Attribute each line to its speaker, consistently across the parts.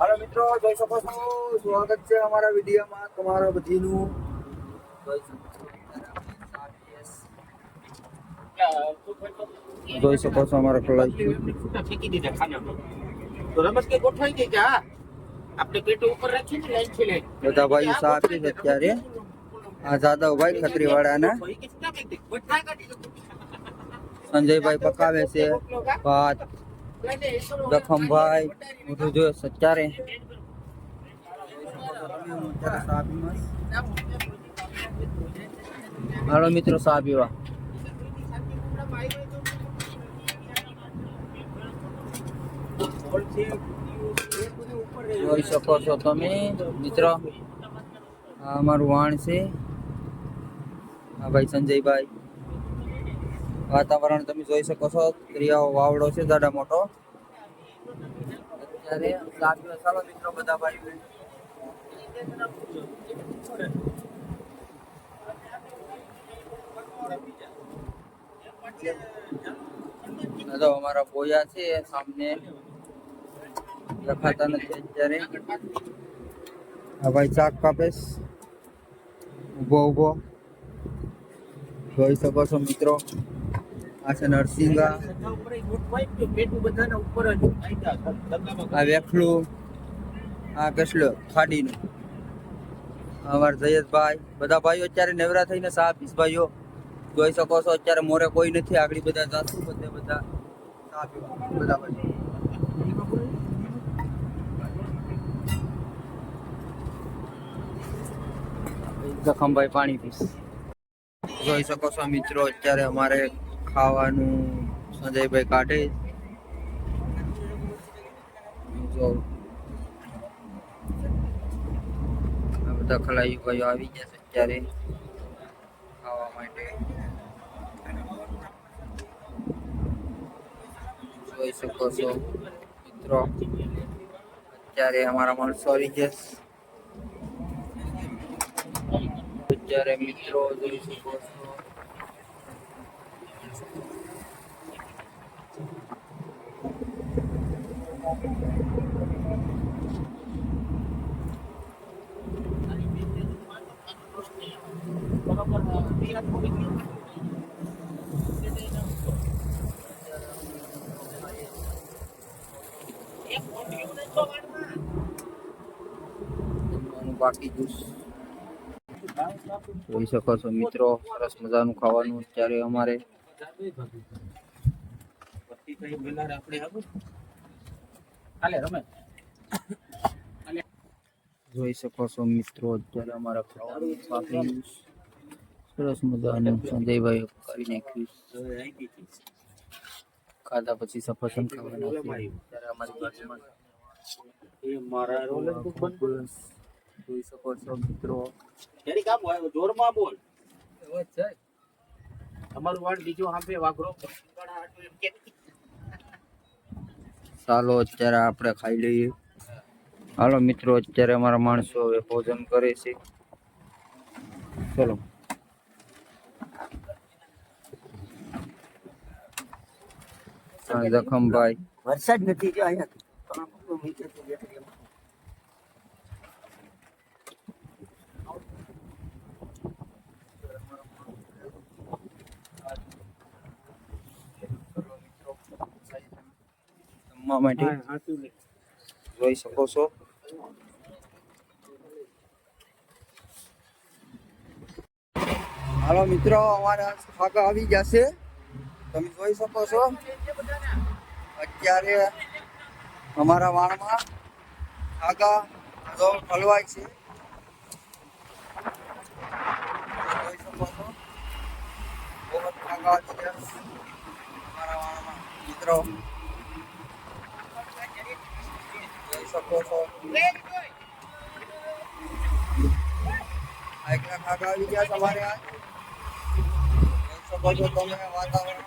Speaker 1: હાલો મિત્રો, જોઈ શકો છો, સ્વાગત છે અમારા વિડીયોમાં તમારા બધીનું. જોઈ શકો છો અમારા કલાઈ
Speaker 2: ફેંકી દીધા ખાના તો રમત કે ગોઠવાઈ ગઈ કે હા આપણે પેટ ઉપર રાખીને લાઈન છે લાઈન
Speaker 1: બધા ભાઈઓ સા આપી છે અત્યારે. આ જાદવભાઈ ખત્રીવાળાના સંજયભાઈ પકાવે છે ભાત. જખમભાઈ બધું જોયો છે અત્યારે. હાલો મિત્રો, સા પીવા જોઈ શકો છો તમે મિત્રો. આ અમારું વાણ છે. હા ભાઈ સંજયભાઈ. વાતાવરણ તમે જોઈ શકો છો. ક્રિયાઓ વાવડો છે જાડા મોટો. અત્યારે ચાલો મિત્રો બધા ભાઈ. અમારા બોયા છે સામને લખાતા નથી અત્યારે. હા ભાઈ ચાક કાપેશ ઉભો ઉભો જોઈ શકો છો મિત્રો. આ છે નરસિંગા. આ વેખલું. આ કેસલો ખાડીનું. અમારા જયેશભાઈ બધા ભાઈઓ અત્યારે નેવરા થઈને સા આપીશ ભાઈઓ. જોઈ શકો છો અત્યારે મોરે કોઈ નથી. આગળ બધા જાશું બધે બધા સા પીવા બધા ભાઈઓ. જખમભાઈ પાણી પીશ. જોઈ શકો છો મિત્રો અત્યારે અમારે ખાવાનું સંજયભાઈ કાઢે. જો આ બધા ખલાઈ ભાઈઓ આવી ગયા છે અત્યારે ખાવા માટે. જોઈ શકો છો મિત્રો અત્યારે અમારા માણસો આવી ગયા. અત્યારે મિત્રો જોઈ શકો છો બાકી જ્યુસ જોઈ શકો છો મિત્રો. સરસ મજાનું ખાવાનું અત્યારે અમારે. જોઈ શકો છો મિત્રો અત્યારે અમારા ખાવાનું સરસ મજાનું સંજયભાઈ કરી નાખ્યું. ખાધા પછી સફરજન ખાવાના અત્યારે અમારી બાજુમાં જોઈ શકો છો મિત્રો.
Speaker 2: જોરમાં બોલ તમારું વાળ બીજો સાંભળે વાઘરો.
Speaker 1: ચાલો અત્યારે આપણે ખાઈ લઈએ. હાલો મિત્રો, અત્યારે અમારા માણસો હવે ભોજન કરે છે. ચલો જખમભાઈ.
Speaker 2: વરસાદ નથી જો અહીંયા
Speaker 1: માટે જોઈ શકો છો. હાલો મિત્રો, અમારા ખાગા આવી જશે. તમે જોઈ શકો છો અત્યારે અમારા વાણમાં ખાગા હલવાય છે. જોઈ શકો છો બહુ ખાગા આવી ગયા અમારા વાણમાં મિત્રો. જોઈ શકો છો આગલા ખાગા આવી ગયા તમારે. આ જોઈ શકો છો તમે વાતાવરણ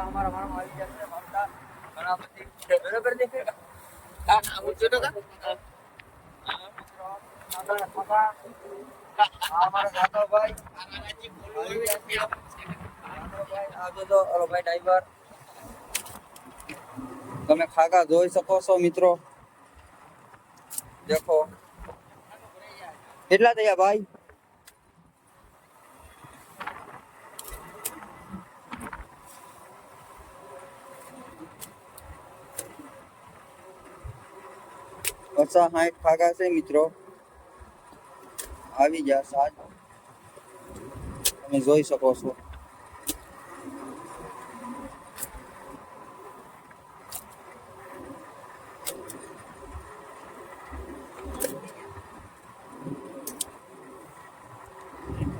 Speaker 1: અમારા વાળમાં આવી જશે. બરાબર દેખે
Speaker 2: હા હા ઊંચો તો કર.
Speaker 1: અમારા જાદવભાઈ
Speaker 2: રાજી બોલવું હોય તો
Speaker 1: જાદવભાઈ આ જો ઓલો ભાઈ ડ્રાઈવર તમે ખાગા જોઈ શકો છો મિત્રો દેખો કેટલા થયા ભાઈ પચાસ 60 ખાગા છે મિત્રો આવી ગયા સાજ તમે જોઈ શકો છો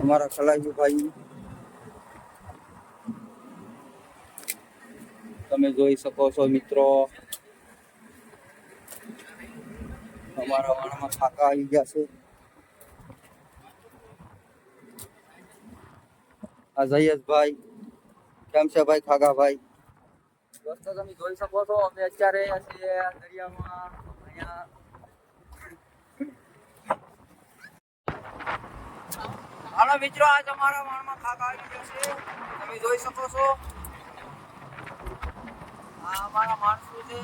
Speaker 1: અમારા ખલાજી ભાઈ તમે જોઈ શકો છો મિત્રો અમારા વાણામાં ખાકા આવી ગયા છે આ જયેશભાઈ કેમ છે ભાઈ ખાગા ભાઈ દોસ્તો તમે જોઈ શકો છો અમે અત્યારે છીએ દરિયામાં અહીંયા હાલો મિત્રો આજ અમારા વાણમાં ખાગા આવી ગયા છે તમે જોઈ શકો છો આ અમારા માણસો છે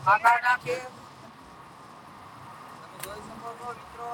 Speaker 1: ખાગા નાખે તમે જોઈ શકો છો મિત્રો